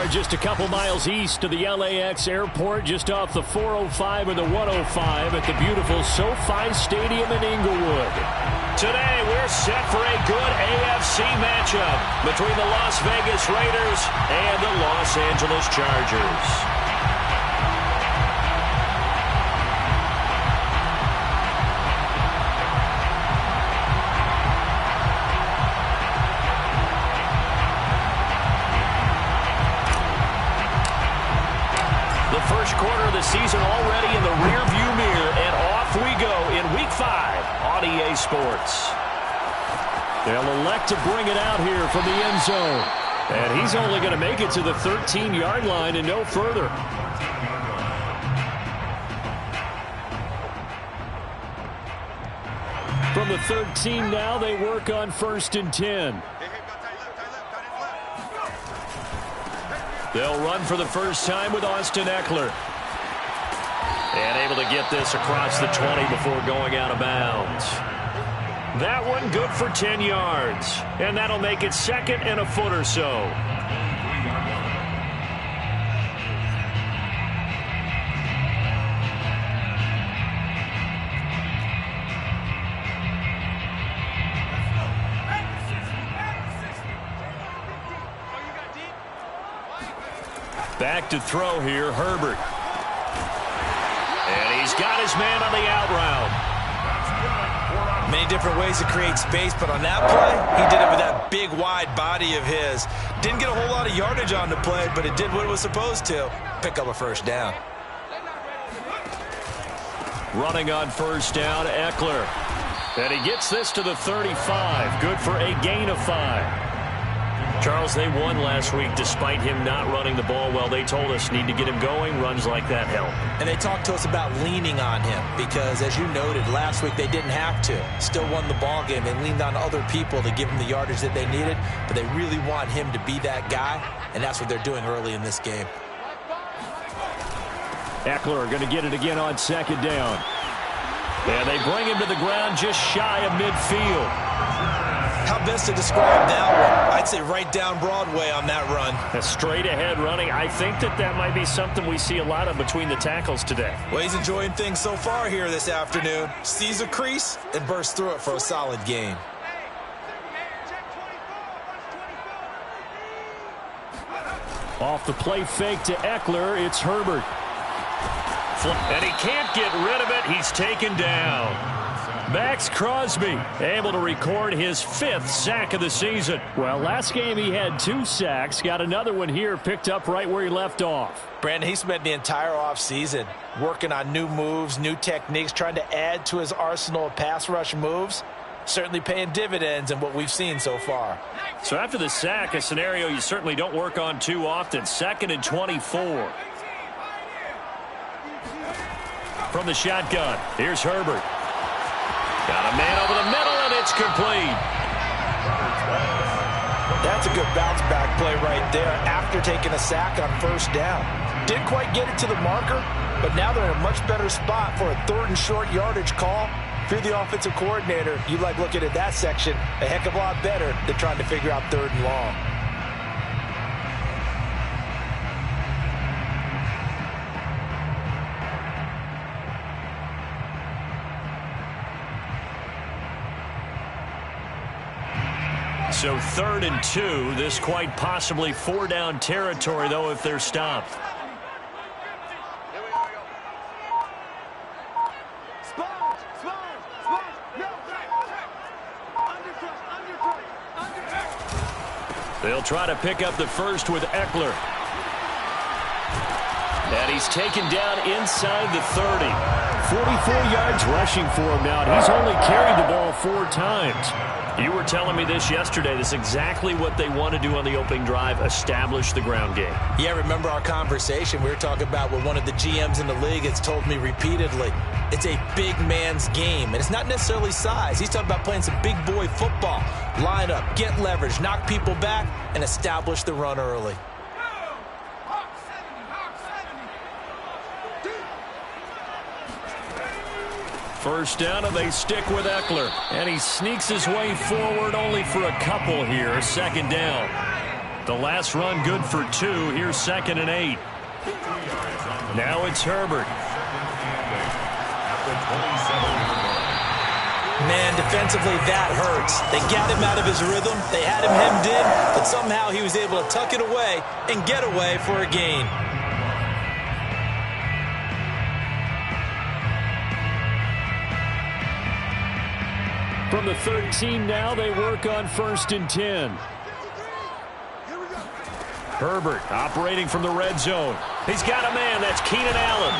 are just a couple miles east of the LAX airport, just off the 405 and the 105 at the beautiful SoFi Stadium in Inglewood. Today, we're set for a good AFC matchup between the Las Vegas Raiders and the Los Angeles Chargers. First quarter of the season already in the rearview mirror, and off we go in Week 5 on EA Sports. They'll elect to bring it out here from the end zone, and he's only going to make it to the 13-yard line and no further. From the 13 now, they work on 1st and 10. They'll run for the first time with Austin Eckler. And able to get this across the 20 before going out of bounds. That one good for 10 yards. And that'll make it 2nd and a foot or so. Back to throw here, Herbert. And he's got his man on the out route. Many different ways to create space, but on that play, he did it with that big, wide body of his. Didn't get a whole lot of yardage on the play, but it did what it was supposed to. Pick up a first down. Running on first down, Eckler. And he gets this to the 35. Good for a gain of 5. Charles, they won last week despite him not running the ball well. They told us need to get him going. Runs like that help. And they talked to us about leaning on him because, as you noted, last week they didn't have to. Still won the ball game. They leaned on other people to give him the yardage that they needed, but they really want him to be that guy, and that's what they're doing early in this game. Eckler going to get it again on 2nd down. And they bring him to the ground just shy of midfield. How best to describe that one? I'd say right down Broadway on that run. A straight ahead running. I think that might be something we see a lot of between the tackles today. Well, he's enjoying things so far here this afternoon. Sees a crease and bursts through it for a solid gain. Off the play fake to Eckler, it's Herbert. And he can't get rid of it. He's taken down. Max Crosby able to record his 5th sack of the season. Well, last game he had 2 sacks. Got another one here picked up right where he left off. Brandon, he spent the entire offseason working on new moves, new techniques, trying to add to his arsenal of pass rush moves. Certainly paying dividends in what we've seen so far. So after the sack, a scenario you certainly don't work on too often. 2nd and 24. From the shotgun, here's Herbert. Got a man over the middle, and it's complete. That's a good bounce-back play right there after taking a sack on 1st down. Didn't quite get it to the marker, but now they're in a much better spot for a 3rd and short yardage call. If you're the offensive coordinator, you like looking at that section a heck of a lot better than trying to figure out 3rd and long. So 3rd and 2. This quite possibly 4-down territory, though, if they're stopped. They'll try to pick up the first with Eckler. And he's taken down inside the 30. 44 yards rushing for him now. And he's only carried the ball 4 times. You were telling me this yesterday. This is exactly what they want to do on the opening drive, establish the ground game. Yeah, remember our conversation. We were talking about what one of the GMs in the league has told me repeatedly. It's a big man's game, and it's not necessarily size. He's talking about playing some big boy football. Line up, get leverage, knock people back, and establish the run early. First down, and they stick with Eckler. And he sneaks his way forward only for a couple here. 2nd down. The last run good for 2. Here's 2nd and 8. Now it's Herbert. Man, defensively, that hurts. They got him out of his rhythm. They had him hemmed in, but somehow he was able to tuck it away and get away for a gain. From the 13 now, they work on 1st and 10. Herbert operating from the red zone. He's got a man. That's Keenan Allen.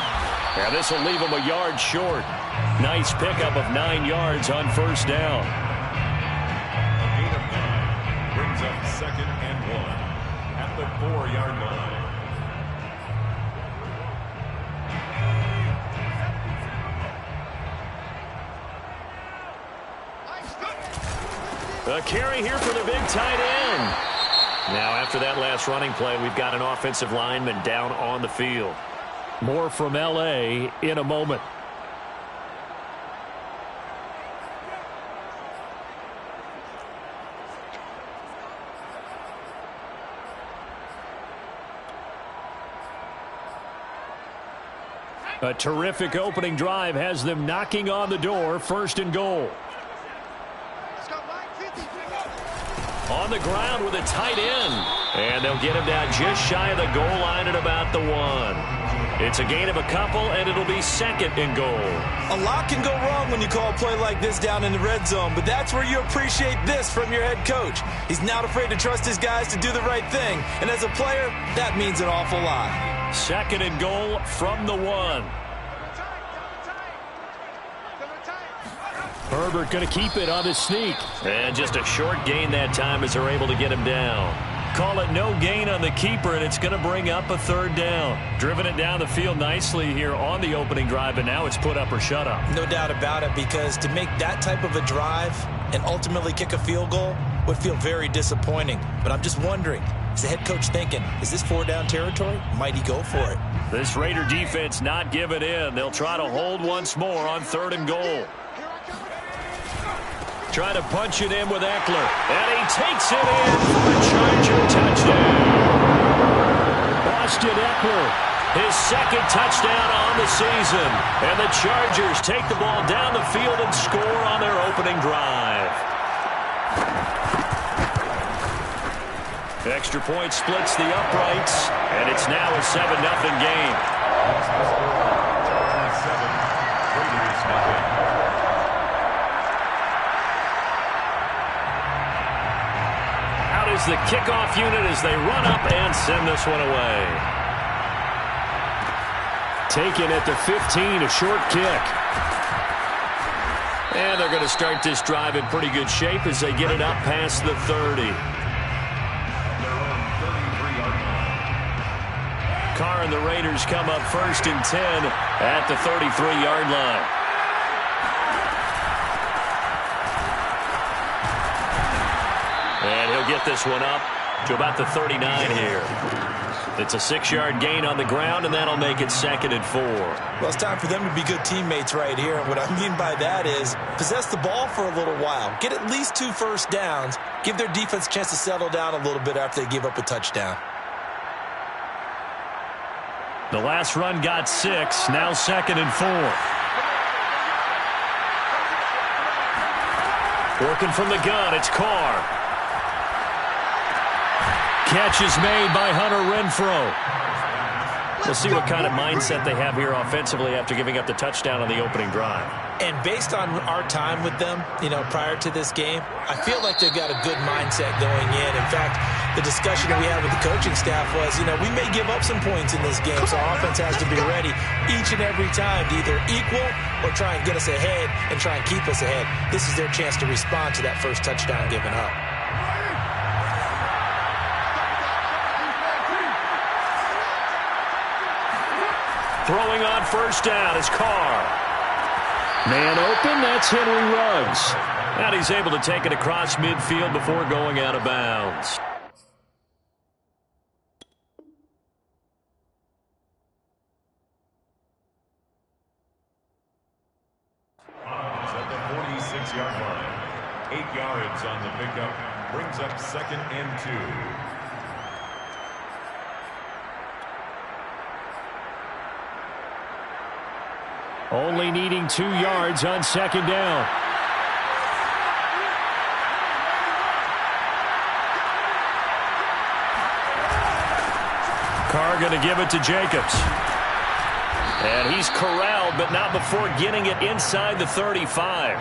And this will leave him a yard short. Nice pickup of 9 yards on 1st down. A gain of 9 brings up 2nd and 1 at the 4-yard line. A carry here for the big tight end. Now, after that last running play, we've got an offensive lineman down on the field. More from L.A. in a moment. A terrific opening drive has them knocking on the door. 1st and goal. On the ground with a tight end. And they'll get him down just shy of the goal line at about the 1. It's a gain of a couple, and it'll be 2nd and goal. A lot can go wrong when you call a play like this down in the red zone, but that's where you appreciate this from your head coach. He's not afraid to trust his guys to do the right thing, and as a player, that means an awful lot. 2nd and goal from the 1. Herbert going to keep it on the sneak. And just a short gain that time as they're able to get him down. Call it no gain on the keeper, and it's going to bring up a 3rd down. Driven it down the field nicely here on the opening drive, and now it's put up or shut up. No doubt about it, because to make that type of a drive and ultimately kick a field goal would feel very disappointing. But I'm just wondering, is the head coach thinking, is this 4-down territory? Might he go for it? This Raider defense not giving in. They'll try to hold once more on 3rd and goal. Trying to punch it in with Eckler. And he takes it in for a Charger touchdown. Austin Eckler, his 2nd touchdown on the season. And the Chargers take the ball down the field and score on their opening drive. Extra point splits the uprights. And it's now a 7-0 game. Raiders nothing. Is the kickoff unit as they run up and send this one away. Taken at the 15, a short kick. And they're going to start this drive in pretty good shape as they get it up past the 30. Carr and the Raiders come up 1st and 10 at the 33-yard line. And he'll get this one up to about the 39 here. It's a 6-yard gain on the ground, and that'll make it 2nd and 4. Well, it's time for them to be good teammates right here. And what I mean by that is possess the ball for a little while. Get at least 2 first downs. Give their defense a chance to settle down a little bit after they give up a touchdown. The last run got 6. Now 2nd and 4. Working from the gun, it's Carr. Catch is made by Hunter Renfrow. We'll see what kind of mindset they have here offensively after giving up the touchdown on the opening drive. And based on our time with them, prior to this game, I feel like they've got a good mindset going in. In fact, the discussion that we had with the coaching staff was, we may give up some points in this game, so our offense has to be ready each and every time to either equal or try and get us ahead and try and keep us ahead. This is their chance to respond to that first touchdown given up. Throwing on 1st down is Carr. Man open, that's Henry Ruggs. And he's able to take it across midfield before going out of bounds. At the 46-yard line. 8 yards on the pickup. Brings up 2nd and 2. Only needing 2 yards on second down. Carr going to give it to Jacobs. And he's corralled, but not before getting it inside the 35.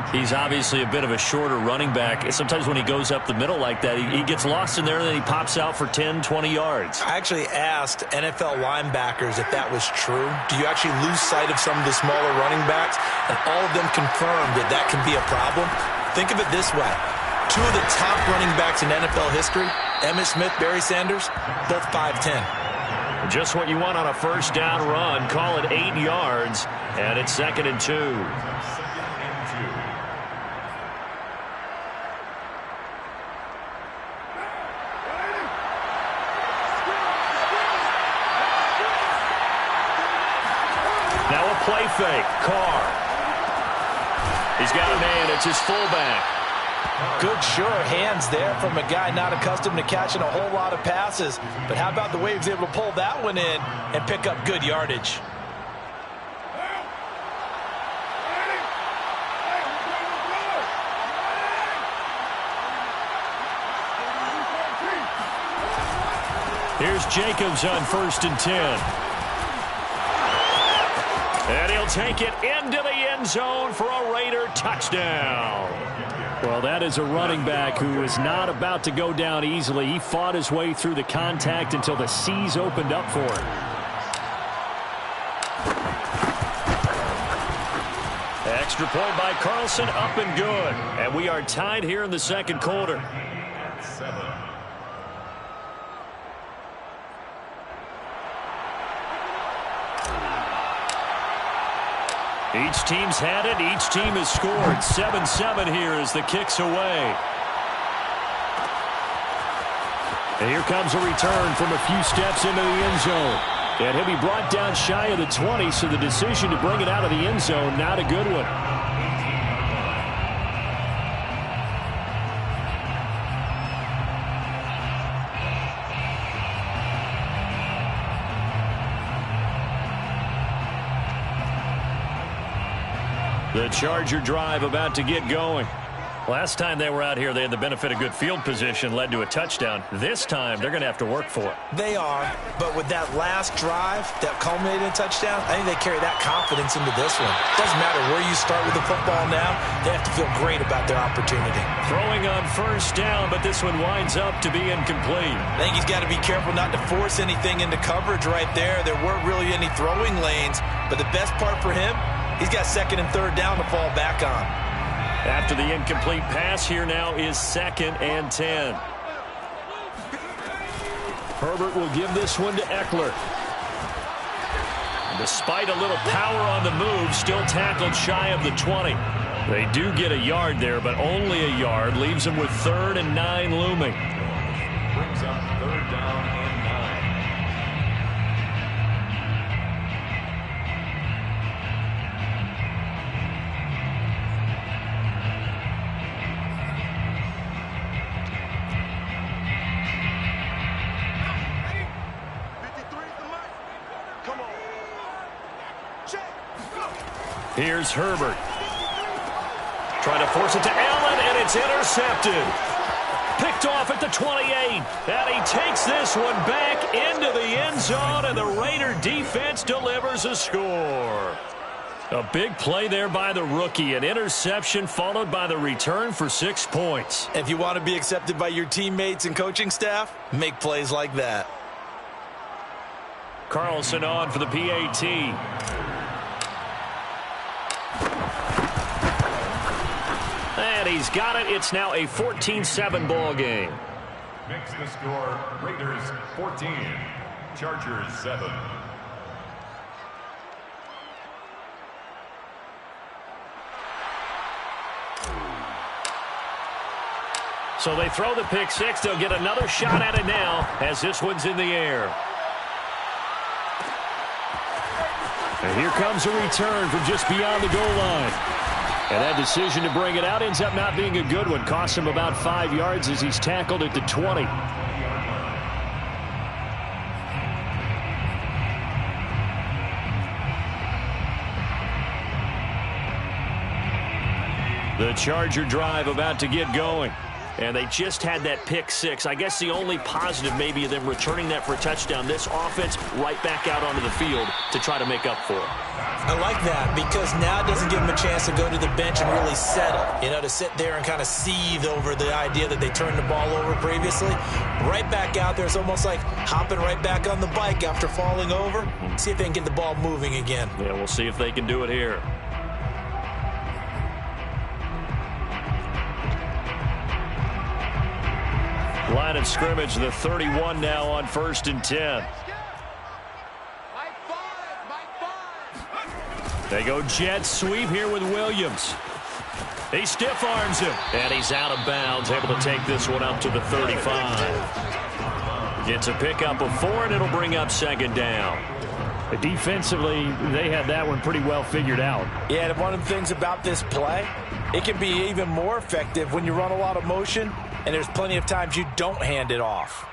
He's obviously a bit of a shorter running back. Sometimes when he goes up the middle like that, he gets lost in there, and then he pops out for 10, 20 yards. I actually asked NFL linebackers if that was true. Do you actually lose sight of some of the smaller running backs? And all of them confirmed that that can be a problem. Think of it this way. 2 of the top running backs in NFL history, Emmitt Smith, Barry Sanders, both 5'10". Just what you want on a first down run. Call it 8 yards, and it's 2nd and 2. Now a play fake. Carr. He's got a man. It's his fullback. Good, sure hands there from a guy not accustomed to catching a whole lot of passes. But how about the way he was able to pull that one in and pick up good yardage? Here's Jacobs on 1st and 10. And he'll take it into the end zone for a Raider touchdown. Well, that is a running back who is not about to go down easily. He fought his way through the contact until the seas opened up for him. Extra point by Carlson, up and good. And we are tied here in the second quarter. 7. Each team's had it. Each team has scored. 7-7 here as the kick's away. And here comes a return from a few steps into the end zone. And he'll be brought down shy of the 20, so the decision to bring it out of the end zone, not a good one. The Charger drive about to get going. Last time they were out here, they had the benefit of good field position, led to a touchdown. This time, they're going to have to work for it. They are, but with that last drive that culminated in a touchdown, I think they carry that confidence into this one. Doesn't matter where you start with the football now, they have to feel great about their opportunity. Throwing on 1st down, but this one winds up to be incomplete. I think he's got to be careful not to force anything into coverage right there. There weren't really any throwing lanes, but the best part for him, he's got 2nd and 3rd down to fall back on. After the incomplete pass, here now is 2nd and 10. Herbert will give this one to Eckler. Despite a little power on the move, still tackled shy of the 20. They do get a yard there, but only a yard. Leaves them with 3rd and 9 looming. Brings up 3rd down and 9. Here's Herbert. Trying to force it to Allen, and it's intercepted. Picked off at the 28. And he takes this one back into the end zone, and the Raider defense delivers a score. A big play there by the rookie. An interception followed by the return for 6 points. If you want to be accepted by your teammates and coaching staff, make plays like that. Carlson on for the PAT. And he's got it. It's now a 14-7 ball game. Makes the score Raiders 14, Chargers 7. So they throw the pick six. They'll get another shot at it now as this one's in the air. And here comes a return from just beyond the goal line. And that decision to bring it out ends up not being a good one. Costs him about 5 yards as he's tackled at the 20. The Charger drive about to get going. And they just had that pick six. I guess the only positive maybe of them returning that for a touchdown. This offense right back out onto the field to try to make up for it. I like that because now it doesn't give them a chance to go to the bench and really settle. You know, to sit there and kind of seethe over the idea that they turned the ball over previously. Right back out there. It's almost like hopping right back on the bike after falling over. See if they can get the ball moving again. Yeah, we'll see if they can do it here. Line of scrimmage, the 31 now on 1st and 10. They go jet sweep here with Williams. He stiff arms him, and he's out of bounds, able to take this one up to the 35. Gets a pickup of 4, and it'll bring up 2nd down. Defensively, they had that one pretty well figured out. Yeah, and one of the things about this play, it can be even more effective when you run a lot of motion, and there's plenty of times you don't hand it off.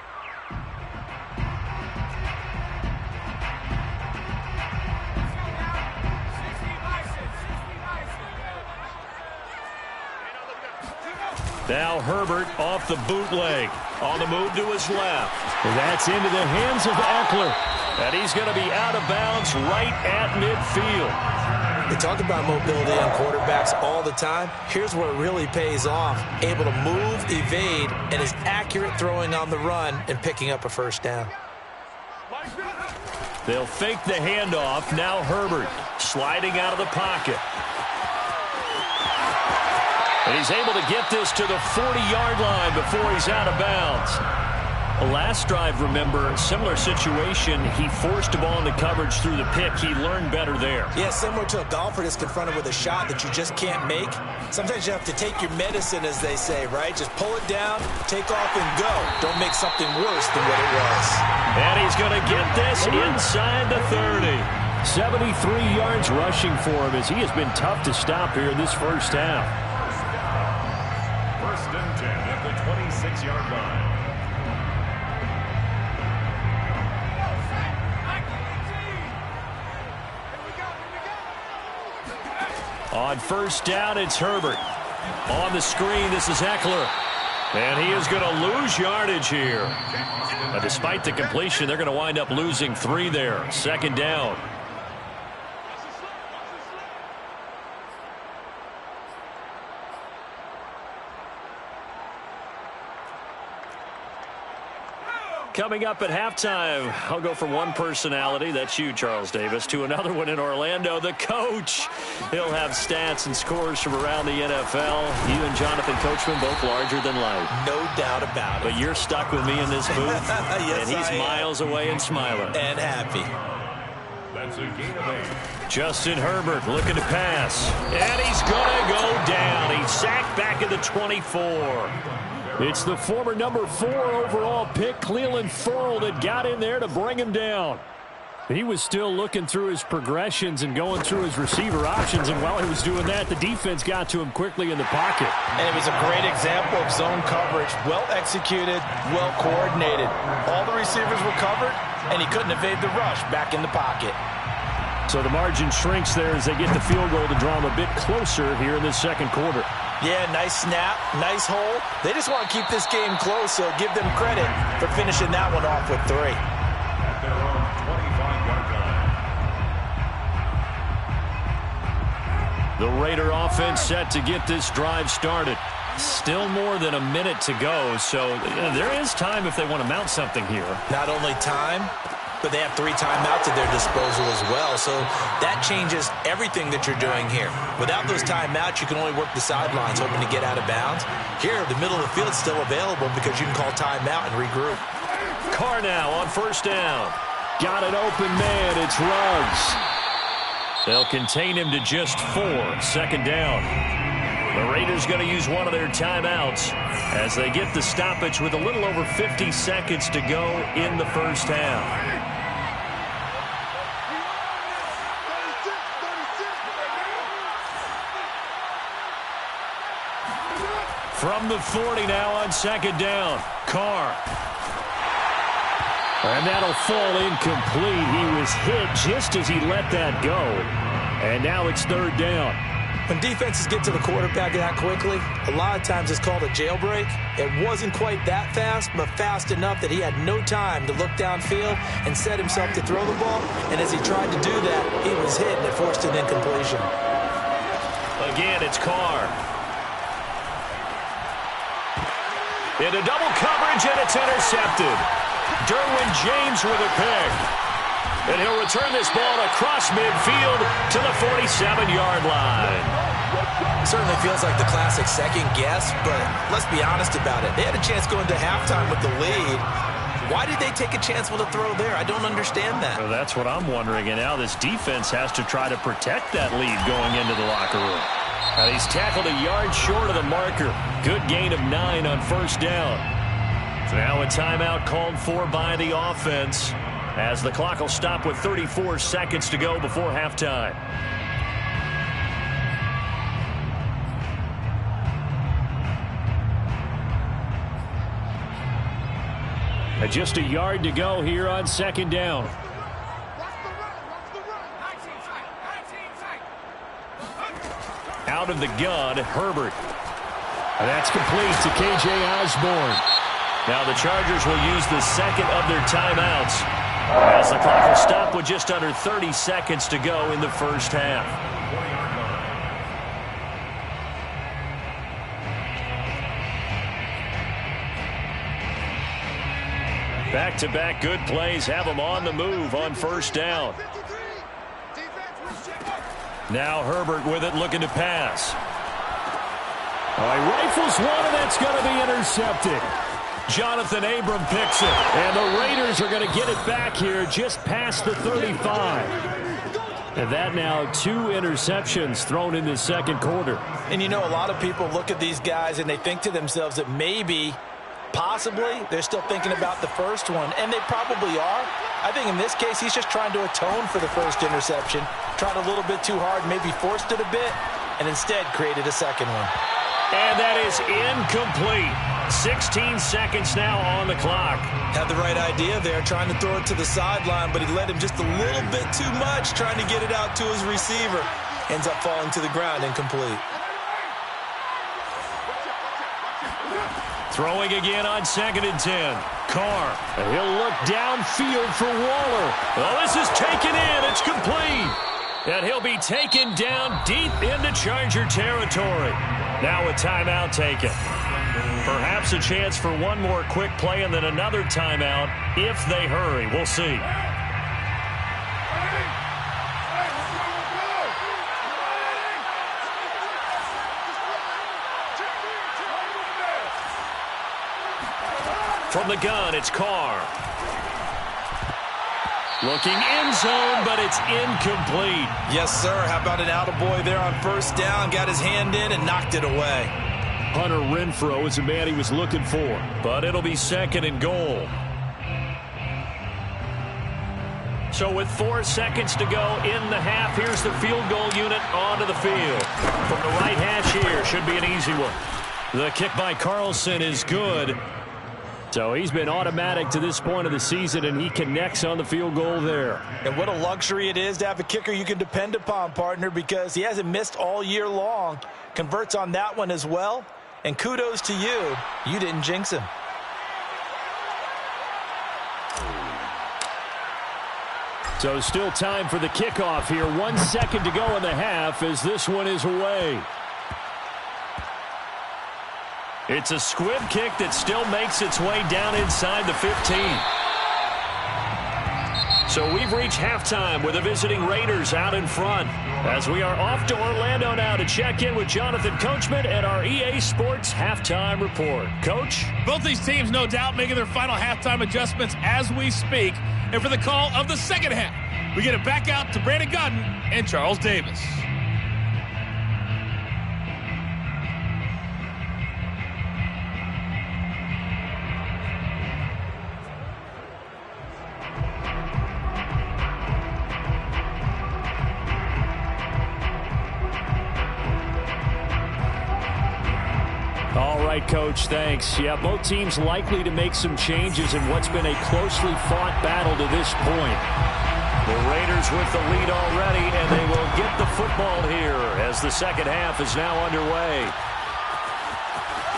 Now Herbert off the bootleg. On the move to his left. That's into the hands of Eckler. And he's going to be out of bounds right at midfield. They talk about mobility on quarterbacks all the time. Here's where it really pays off. Able to move, evade, and is accurate throwing on the run and picking up a 1st down. They'll fake the handoff. Now Herbert sliding out of the pocket. And he's able to get this to the 40-yard line before he's out of bounds. Last drive, remember, similar situation. He forced a ball into coverage through the pick. He learned better there. Yeah, similar to a golfer that's confronted with a shot that you just can't make. Sometimes you have to take your medicine, as they say, right? Just pull it down, take off, and go. Don't make something worse than what it was. And he's going to get this inside the 30. 73 yards rushing for him as he has been tough to stop here in this first half. 1st and 10 at the 26-yard line. On 1st down, it's Herbert. On the screen, this is Eckler. And he is going to lose yardage here. But despite the completion, they're going to wind up losing 3 there. 2nd down. Coming up at halftime, I'll go from one personality, that's you, Charles Davis, to another one in Orlando, the coach. He'll have stats and scores from around the NFL. You and Jonathan Coachman, both larger than life. No doubt about it. But you're stuck with me in this booth, yes, and he's miles away and smiling. And happy. That's a gain of 8. Justin Herbert looking to pass. And he's going to go down. He's sacked back at the 24. It's the former number 4 overall pick, Cleveland Ferrell, that got in there to bring him down. He was still looking through his progressions and going through his receiver options, and while he was doing that, the defense got to him quickly in the pocket. And it was a great example of zone coverage. Well executed, well coordinated. All the receivers were covered, and he couldn't evade the rush back in the pocket. So the margin shrinks there as they get the field goal to draw him a bit closer here in this 2nd quarter. Yeah, nice snap, nice hole. They just want to keep this game close, so give them credit for finishing that one off with 3. At their own 25-yard line. The Raider offense set to get this drive started. Still more than a minute to go, so there is time if they want to mount something here. Not only time, but they have 3 timeouts at their disposal as well. So that changes everything that you're doing here. Without those timeouts, you can only work the sidelines, hoping to get out of bounds. Here, the middle of the field is still available because you can call timeout and regroup. Carr now on 1st down. Got an open man. It's Ruggs. They'll contain him to just 4. 2nd down. The Raiders going to use one of their timeouts as they get the stoppage with a little over 50 seconds to go in the first half. From the 40 now on 2nd down. Carr. And that'll fall incomplete. He was hit just as he let that go. And now it's 3rd down. When defenses get to the quarterback that quickly, a lot of times it's called a jailbreak. It wasn't quite that fast, but fast enough that he had no time to look downfield and set himself to throw the ball. And as he tried to do that, he was hit and it forced an incompletion. Again, it's Carr. Into double coverage, and it's intercepted. Derwin James with a pick. And he'll return this ball across midfield to the 47-yard line. Certainly feels like the classic second guess, but let's be honest about it. They had a chance going to halftime with the lead. Why did they take a chance with a throw there? I don't understand that. Well, that's what I'm wondering. And now this defense has to try to protect that lead going into the locker room. And he's tackled a yard short of the marker. Good gain of 9 on first down. So now a timeout called for by the offense, as the clock will stop with 34 seconds to go before halftime. And just a yard to go here on second down. Out of the gun, Herbert. And that's complete to K.J. Osborne. Now the Chargers will use the second of their timeouts, as the clock will stop with just under 30 seconds to go in the first half. Back-to-back good plays have them on the move on first down. Now Herbert with it, looking to pass. He rifles one, and that's going to be intercepted. Jonathan Abram picks it, and the Raiders are going to get it back here just past the 35. And that now 2 interceptions thrown in the second quarter. And you know, a lot of people look at these guys and they think to themselves that maybe, possibly, they're still thinking about the first one, and they probably are. I think in this case, he's just trying to atone for the first interception, tried a little bit too hard, maybe forced it a bit, and instead created a second one. And that is incomplete. 16 seconds now on the clock. Had the right idea there, trying to throw it to the sideline, but he led him just a little bit too much, trying to get it out to his receiver. Ends up falling to the ground, incomplete. Throwing again on 2nd and 10. Carr. And he'll look downfield for Waller. Oh, this is taken in. It's complete. And he'll be taken down deep into Charger territory. Now a timeout taken. Perhaps a chance for one more quick play and then another timeout if they hurry. We'll see. From the gun, it's Carr. Looking end zone, but it's incomplete. Yes, sir. How about an attaboy there on first down? Got his hand in and knocked it away. Hunter Renfrow is the man he was looking for. But it'll be 2nd and goal. So with 4 seconds to go in the half, here's the field goal unit onto the field. From the right hash here, should be an easy one. The kick by Carlson is good. So he's been automatic to this point of the season, and he connects on the field goal there. And what a luxury it is to have a kicker you can depend upon, partner, because he hasn't missed all year long. Converts on that one as well. And kudos to you. You didn't jinx him. So still time for the kickoff here. 1 second to go in the half as this one is away. It's a squib kick that still makes its way down inside the 15. So we've reached halftime with the visiting Raiders out in front, as we are off to Orlando now to check in with Jonathan Coachman at our EA Sports Halftime Report. Coach? Both these teams, no doubt, making their final halftime adjustments as we speak. And for the call of the second half, we get it back out to Brandon Godden and Charles Davis. All right, Coach, thanks. Yeah, both teams likely to make some changes in what's been a closely fought battle to this point. The Raiders with the lead already, and they will get the football here as the second half is now underway.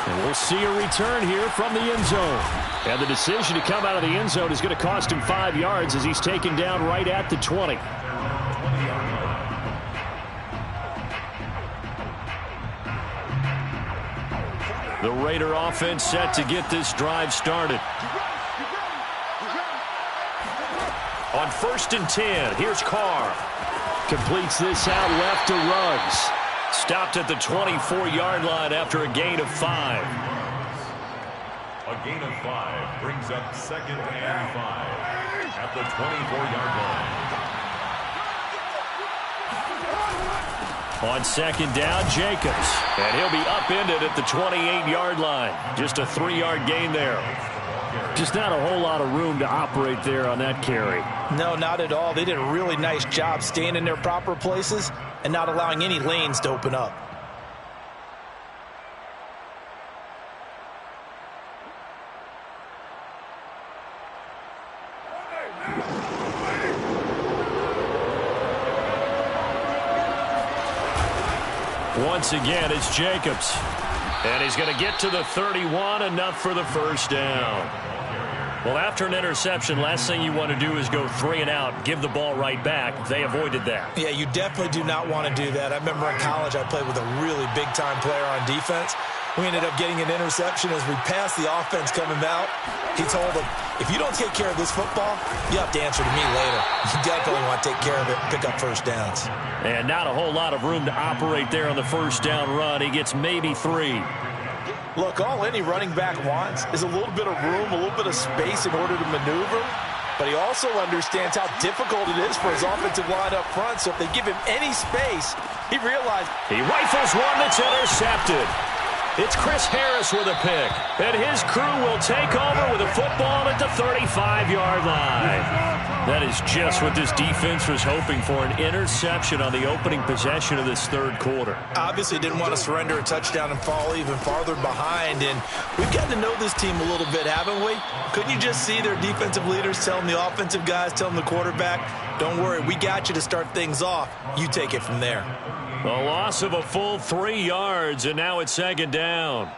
And we'll see a return here from the end zone. And the decision to come out of the end zone is going to cost him 5 yards as he's taken down right at the 20. The Raider offense set to get this drive started. On 1st and 10, here's Carr. Completes this out left to Ruggs. Stopped at the 24-yard line after a gain of 5. A gain of 5 brings up 2nd and 5 at the 24-yard line. On 2nd down, Jacobs. And he'll be upended at the 28-yard line. Just a 3-yard gain there. Just not a whole lot of room to operate there on that carry. No, not at all. They did a really nice job staying in their proper places and not allowing any lanes to open up. Once again, it's Jacobs. And he's going to get to the 31, enough for the first down. Well, after an interception, last thing you want to do is go 3 and out, give the ball right back. They avoided that. Yeah, you definitely do not want to do that. I remember in college I played with a really big-time player on defense. We ended up getting an interception as we passed the offense coming out. He told him, if you don't take care of this football, you have to answer to me later. You definitely want to take care of it and pick up first downs. And not a whole lot of room to operate there on the first down run. He gets maybe 3. Look, all any running back wants is a little bit of room, a little bit of space in order to maneuver. But he also understands how difficult it is for his offensive line up front. So if they give him any space, he realized he rifles one that's intercepted. It's Chris Harris with a pick. And his crew will take over with a football at the 35-yard line. That is just what this defense was hoping for, an interception on the opening possession of this third quarter. Obviously didn't want to surrender a touchdown and fall even farther behind. And we've gotten to know this team a little bit, haven't we? Couldn't you just see their defensive leaders telling the offensive guys, telling the quarterback, don't worry, we got you to start things off. You take it from there. A loss of a full 3 yards, and now it's 2nd down.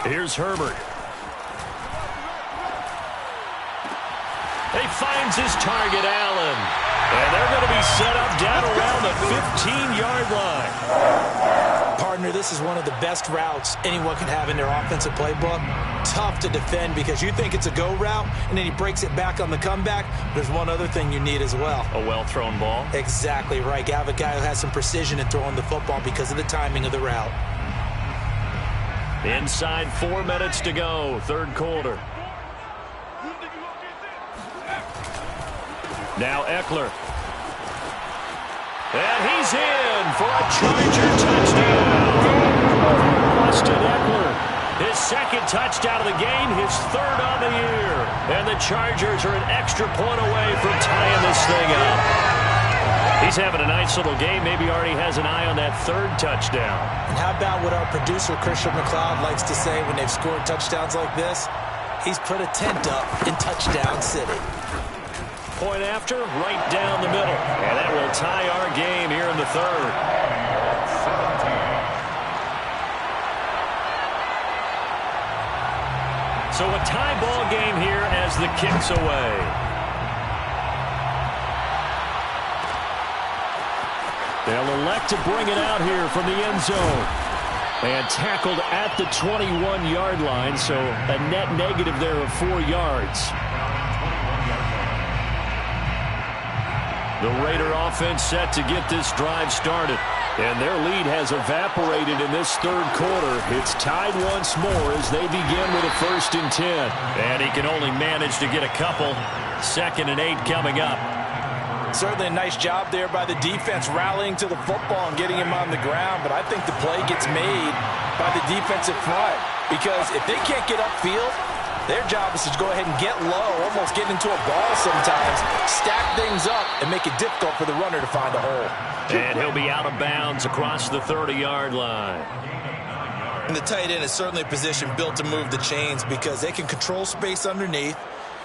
Here's Herbert. He finds his target, Allen. And they're going to be set up down around the 15-yard line. Partner, this is one of the best routes anyone can have in their offensive playbook. Tough to defend because you think it's a go route, and then he breaks it back on the comeback. There's one other thing you need as well. A well-thrown ball. Exactly right. You have a guy who has some precision in throwing the football because of the timing of the route. Inside 4 minutes to go, third quarter. Now Eckler. And he's in for a Charger touchdown. Austin Eckler, his 2nd touchdown of the game, his 3rd on the year. And the Chargers are an extra point away from tying this thing up. He's having a nice little game. Maybe already has an eye on that 3rd touchdown. And how about what our producer, Christian McLeod, likes to say when they've scored touchdowns like this? He's put a tent up in Touchdown City. Point after, right down the middle. And that will tie our game here in the 3rd. So a tie ball game here as the kick's away. They'll elect to bring it out here from the end zone. And tackled at the 21-yard line, so a net negative there of 4 yards. The Raider offense set to get this drive started. And their lead has evaporated in this third quarter. It's tied once more as they begin with a 1st and 10. And he can only manage to get a couple. 2nd and 8 coming up. Certainly a nice job there by the defense rallying to the football and getting him on the ground. But I think the play gets made by the defensive front. Because if they can't get upfield, their job is to go ahead and get low, almost get into a ball sometimes, stack things up, and make it difficult for the runner to find a hole. And he'll be out of bounds across the 30-yard line. And the tight end is certainly a position built to move the chains because they can control space underneath.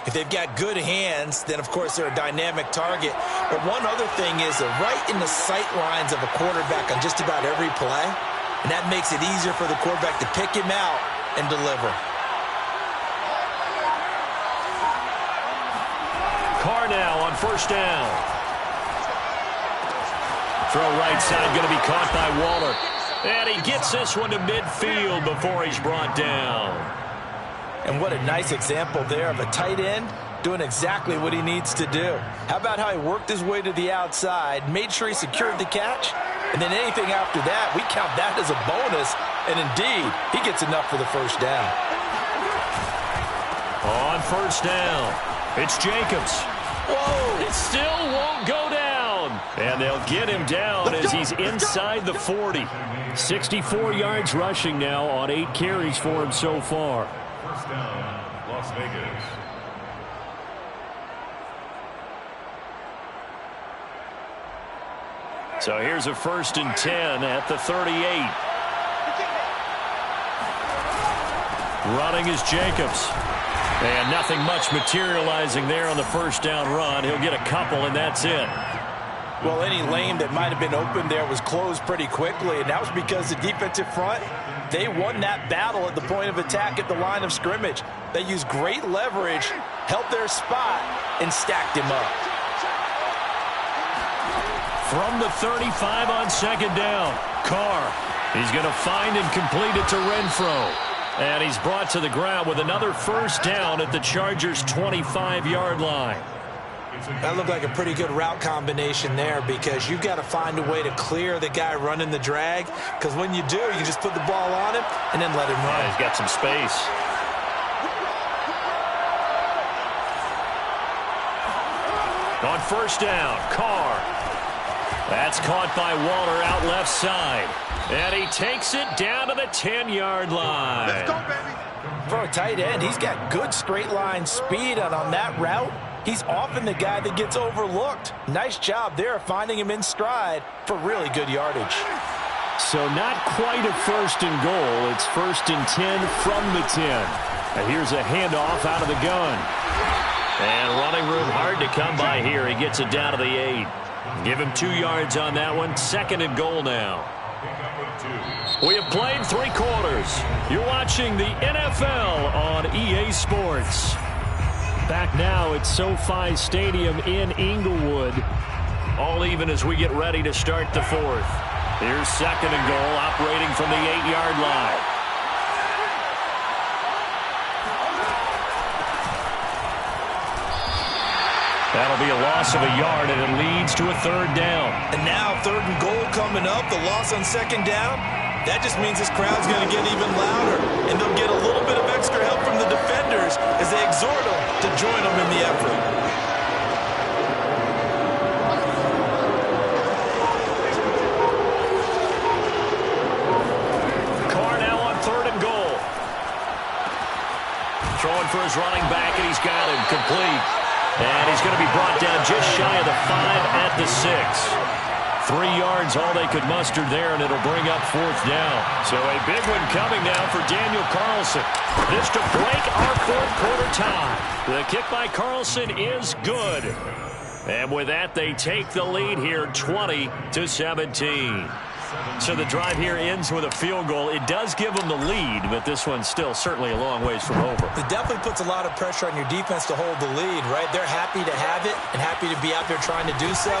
If they've got good hands, then, of course, they're a dynamic target. But one other thing is they're right in the sight lines of a quarterback on just about every play. And that makes it easier for the quarterback to pick him out and deliver. Carr now on first down. Throw right side going to be caught by Waller. And he gets this one to midfield before he's brought down. And what a nice example there of a tight end doing exactly what he needs to do. How about how he worked his way to the outside, made sure he secured the catch, and then anything after that, we count that as a bonus. And indeed, he gets enough for the first down. On first down, it's Jacobs. Whoa! It still won't go down. And they'll get him down as he's inside the 40. 64 yards rushing now on 8 carries for him so far. First down, Las Vegas. So here's a 1st and 10 at the 38. Running is Jacobs. And nothing much materializing there on the first down run. He'll get a couple, and that's it. Well, any lane that might have been open there was closed pretty quickly, and that was because the defensive front, they won that battle at the point of attack at the line of scrimmage. They used great leverage, held their spot, and stacked him up. From the 35 on second down, Carr. He's going to find and complete it to Renfro. And he's brought to the ground with another first down at the Chargers' 25-yard line. That looked like a pretty good route combination there because you've got to find a way to clear the guy running the drag, because when you do, you just put the ball on him and then let him run. Yeah, he's got some space. On first down, Carr. That's caught by Waller out left side. And he takes it down to the 10-yard line. Let's go, baby. For a tight end, he's got good straight line speed, and on that route, he's often the guy that gets overlooked. Nice job there finding him in stride for really good yardage. So not quite a 1st and goal. It's 1st and 10 from the 10. And here's a handoff out of the gun. And running room hard to come by here. He gets it down to the 8. Give him 2 yards on that one. 2nd and goal now. We have played 3 quarters. You're watching the NFL on EA Sports. Back now at SoFi Stadium in Inglewood. All even as we get ready to start the 4th. Here's 2nd and goal, operating from the 8-yard line. That'll be a loss of a yard, and it leads to a 3rd down. And now 3rd and goal coming up, the loss on 2nd down. That just means this crowd's going to get even louder, and they'll get a little bit of extra help from the defenders as they exhort them to join them in the effort. Carr now on 3rd and goal. Throwing for his running back, and he's got him complete. And he's going to be brought down just shy of the 5 at the 6. 3 yards, all they could muster there, and it'll bring up 4th down. So a big one coming now for Daniel Carlson. This to break our 4th quarter tie. The kick by Carlson is good. And with that, they take the lead here 20-17. So the drive here ends with a field goal. It does give them the lead, but this one's still certainly a long ways from over. It definitely puts a lot of pressure on your defense to hold the lead, right? They're happy to have it and happy to be out there trying to do so.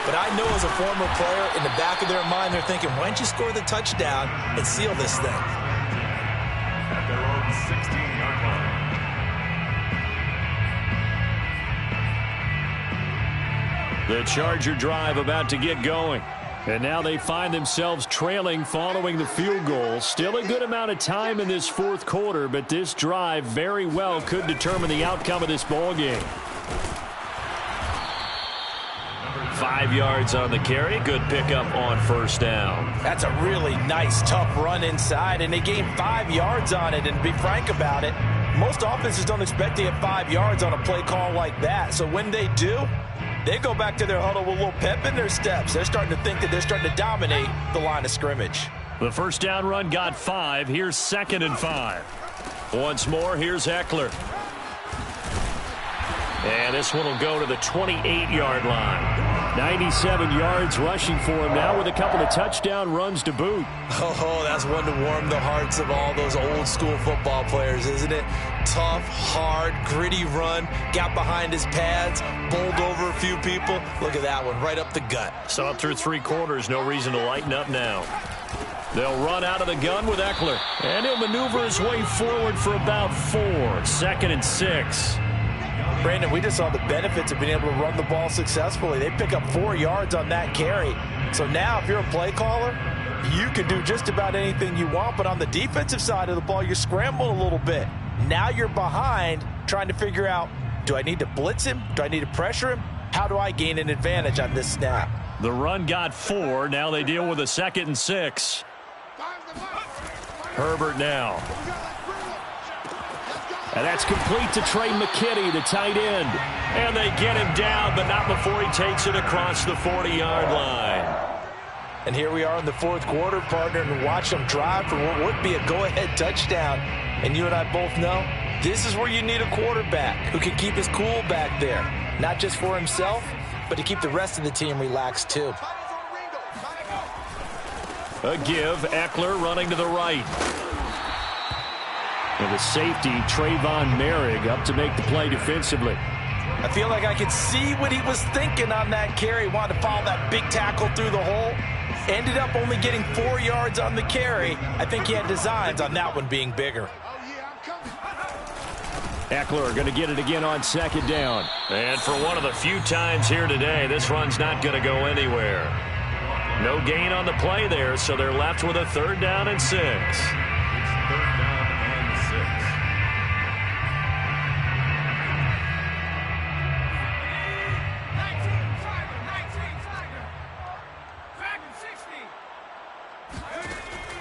But I know as a former player, in the back of their mind, they're thinking, why don't you score the touchdown and seal this thing? At their own 16-yard line. The Charger drive about to get going. And now they find themselves trailing following the field goal. Still a good amount of time in this 4th quarter, but this drive very well could determine the outcome of this ball game. 5 yards on the carry. Good pickup on first down. That's a really nice, tough run inside, and they gained 5 yards on it. And to be frank about it, most offenses don't expect to get 5 yards on a play call like that. So when they do, they go back to their huddle with a little pep in their steps. They're starting to think that they're starting to dominate the line of scrimmage. The first down run got 5. Here's 2nd and 5. Once more, here's Eckler. And this one will go to the 28-yard line. 97 yards rushing for him now with a couple of touchdown runs to boot. Oh, that's one to warm the hearts of all those old-school football players, isn't it? Tough, hard, gritty run, got behind his pads, bowled over a few people. Look at that one, right up the gut. Saw it through 3 quarters, no reason to lighten up now. They'll run out of the gun with Eckler, and he'll maneuver his way forward for about 4. 2nd and 6. Brandon, we just saw the benefits of being able to run the ball successfully. They pick up 4 yards on that carry. So now if you're a play caller, you can do just about anything you want. But on the defensive side of the ball, you're scrambling a little bit. Now you're behind trying to figure out, do I need to blitz him? Do I need to pressure him? How do I gain an advantage on this snap? The run got 4. Now they deal with a 2nd and 6. Herbert now. And that's complete to Trey McKinney, the tight end. And they get him down, but not before he takes it across the 40-yard line. And here we are in the 4th quarter, partner, and watch them drive for what would be a go-ahead touchdown. And you and I both know this is where you need a quarterback who can keep his cool back there. Not just for himself, but to keep the rest of the team relaxed too. A give, Eckler running to the right. And the safety, Trayvon Merrick, up to make the play defensively. I feel like I could see what he was thinking on that carry. Wanted to follow that big tackle through the hole. Ended up only getting 4 yards on the carry. I think he had designs on that one being bigger. Eckler going to get it again on 2nd down. And for one of the few times here today, this run's not going to go anywhere. No gain on the play there, so they're left with a 3rd down and 6.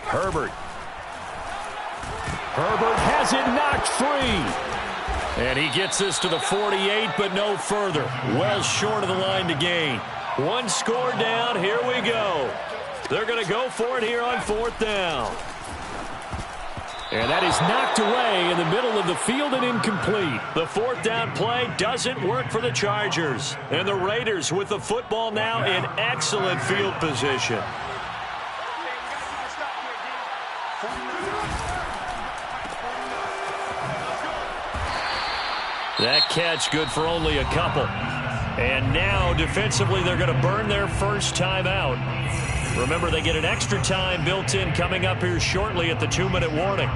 Herbert. Herbert has it knocked free. And he gets this to the 48, but no further. Well short of the line to gain. 1 score down. Here we go. They're going to go for it here on 4th down. And that is knocked away in the middle of the field and incomplete. The 4th down play doesn't work for the Chargers. And the Raiders with the football now in excellent field position. That catch good for only a couple. And now defensively they're going to burn their first time out. Remember, they get an extra time built in coming up here shortly at the 2-minute warning.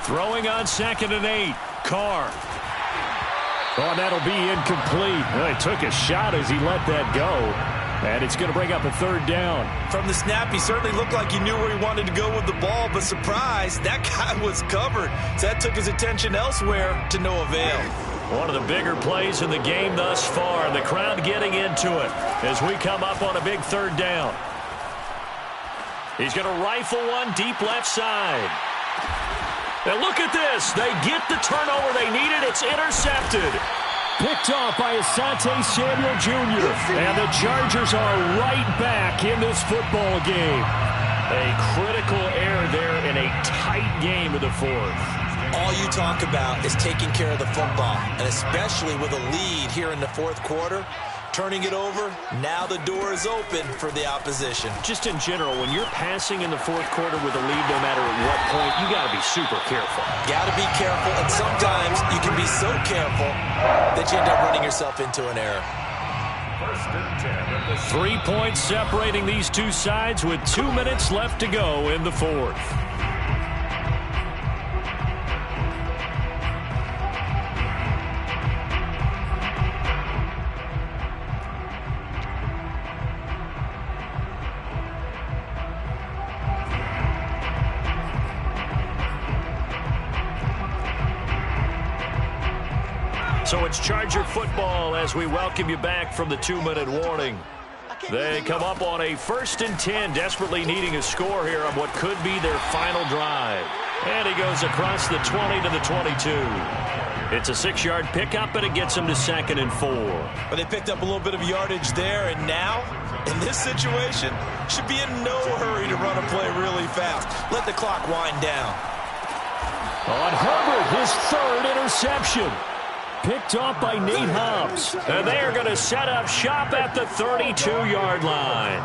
Throwing on 2nd and 8. Carr. Oh, that'll be incomplete. Well, he took a shot as he let that go. And it's going to bring up a 3rd down. From the snap, he certainly looked like he knew where he wanted to go with the ball, but surprise, that guy was covered. So that took his attention elsewhere to no avail. One of the bigger plays in the game thus far. The crowd getting into it as we come up on a big 3rd down. He's going to rifle one deep left side. And look at this. They get the turnover they needed. It's intercepted. Picked off by Asante Samuel Jr. And the Chargers are right back in this football game. A critical error there in a tight game of the 4th. All you talk about is taking care of the football, and especially with a lead here in the 4th quarter. Turning it over, now the door is open for the opposition. Just in general, when you're passing in the 4th quarter with a lead, no matter at what point, you got to be super careful. Got to be careful, and sometimes you can be so careful that you end up running yourself into an error. 3 points separating these two sides with 2 minutes left to go in the 4th. So it's Charger football as we welcome you back from the 2-minute warning. They come up on a 1st and 10, desperately needing a score here on what could be their final drive. And he goes across the 20 to the 22. It's a 6-yard pickup, and it gets him to 2nd and 4. But they picked up a little bit of yardage there, and now, in this situation, should be in no hurry to run a play really fast. Let the clock wind down. On Herbert, his 3rd interception. Picked off by Nate Hobbs. And they are going to set up shop at the 32-yard line.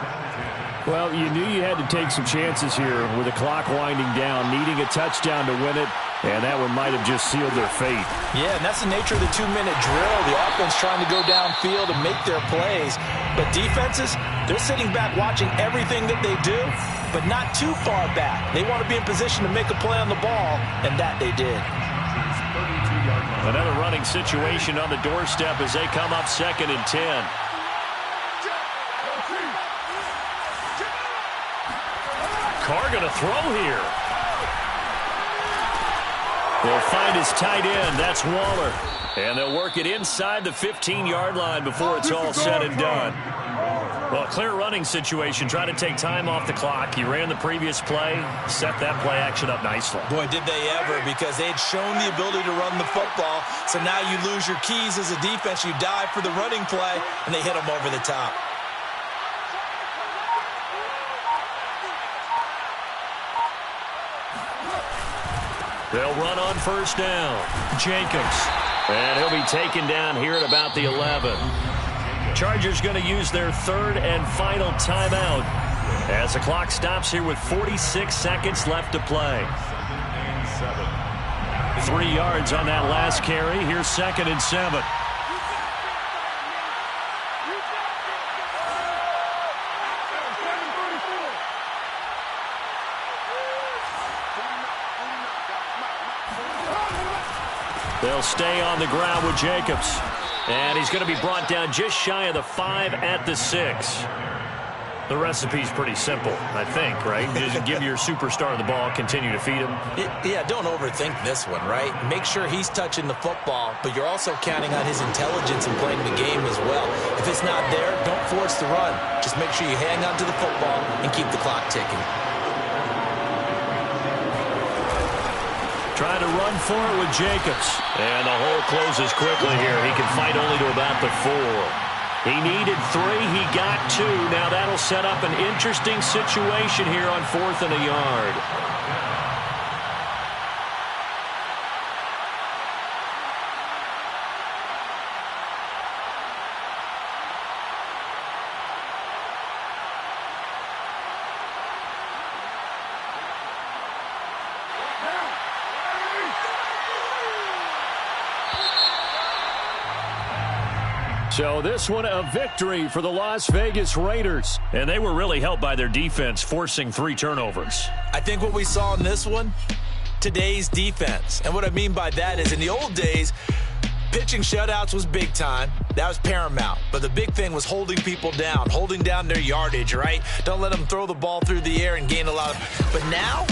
Well, you knew you had to take some chances here with the clock winding down, needing a touchdown to win it, and that one might have just sealed their fate. Yeah, and that's the nature of the 2-minute drill. The offense trying to go downfield and make their plays. But defenses, they're sitting back watching everything that they do, but not too far back. They want to be in position to make a play on the ball, and that they did. Another running situation on the doorstep as they come up 2nd and 10. Carr going to throw here. They'll find his tight end. That's Waller. And they'll work it inside the 15-yard line before it's all said and done. Well, clear running situation. Trying to take time off the clock. He ran the previous play, set that play action up nicely. Boy, did they ever, because they had shown the ability to run the football. So now you lose your keys as a defense. You dive for the running play, and they hit them over the top. They'll run on 1st down. Jacobs. And he'll be taken down here at about the 11. Chargers going to use their 3rd and final timeout as the clock stops here with 46 seconds left to play. 3 yards on that last carry. Here's 2nd and 7. They'll stay on the ground with Jacobs. And he's going to be brought down just shy of the 5 at the 6. The recipe's pretty simple, I think, right? Just give your superstar the ball, continue to feed him. Yeah, don't overthink this one, right? Make sure he's touching the football, but you're also counting on his intelligence in playing the game as well. If it's not there, don't force the run. Just make sure you hang on to the football and keep the clock ticking. Trying to run for it with Jacobs. And the hole closes quickly here. He can fight only to about the 4. He needed 3. He got 2. Now that'll set up an interesting situation here on 4th and a yard. So this one a victory for the Las Vegas Raiders. And they were really helped by their defense, forcing 3 turnovers. I think what we saw in this one, today's defense. And what I mean by that is in the old days, pitching shutouts was big time. That was paramount. But the big thing was holding people down, holding down their yardage, right? Don't let them throw the ball through the air and gain a lot of... But now,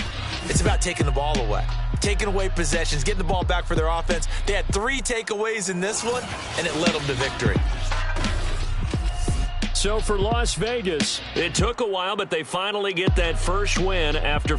it's about taking the ball away. Taking away possessions, getting the ball back for their offense. They had 3 takeaways in this one, and it led them to victory. So for Las Vegas, it took a while, but they finally get that first win after